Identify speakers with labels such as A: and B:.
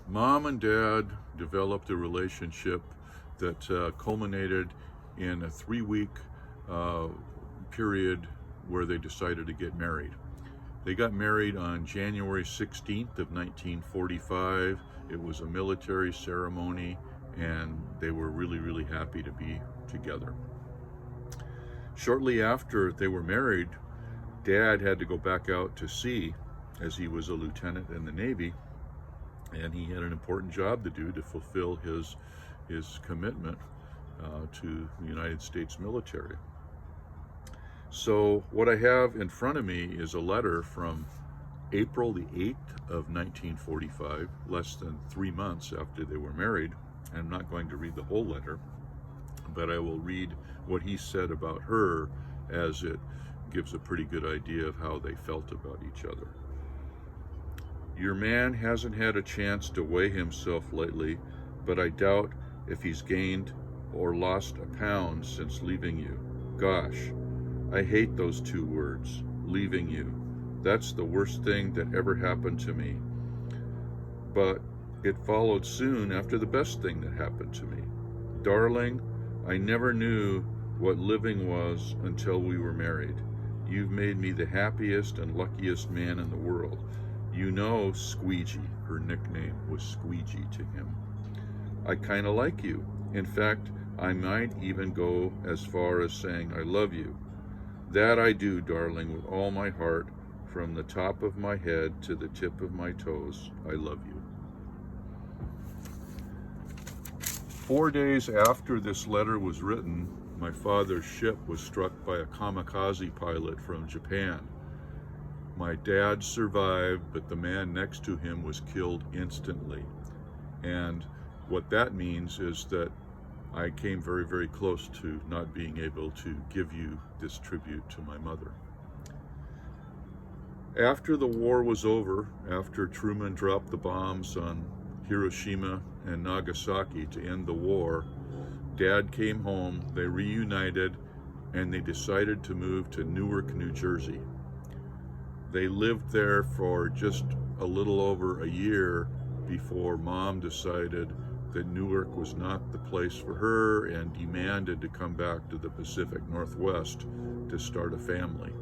A: Mom and Dad developed a relationship that culminated in a 3-week uh, period where they decided to get married. They got married on January 16th of 1945. It was a military ceremony, and they were really, really happy to be together. Shortly after they were married, Dad had to go back out to sea as he was a lieutenant in the Navy, and he had an important job to do to fulfill his commitment to the United States military. So what I have in front of me is a letter from April the 8th of 1945, less than 3 months after they were married. I'm not going to read the whole letter, but I will read what he said about her, as it gives a pretty good idea of how they felt about each other. Your man hasn't had a chance to weigh himself lately, but I doubt if he's gained or lost a pound since leaving you. Gosh, I hate those 2 words, leaving you. That's the worst thing that ever happened to me. But it followed soon after the best thing that happened to me. Darling, I never knew what living was until we were married. You've made me the happiest and luckiest man in the world. You know Squeegee, her nickname was Squeegee to him. I kinda like you. In fact, I might even go as far as saying I love you. That I do, darling, with all my heart, from the top of my head to the tip of my toes. I love you. 4 days after this letter was written, my father's ship was struck by a kamikaze pilot from Japan. My dad survived, but the man next to him was killed instantly. And what that means is that I came very, very close to not being able to give you this tribute to my mother. After the war was over, after Truman dropped the bombs on Hiroshima and Nagasaki to end the war, Dad came home, they reunited, and they decided to move to Newark, New Jersey. They lived there for just a little over a year before Mom decided that Newark was not the place for her and demanded to come back to the Pacific Northwest to start a family.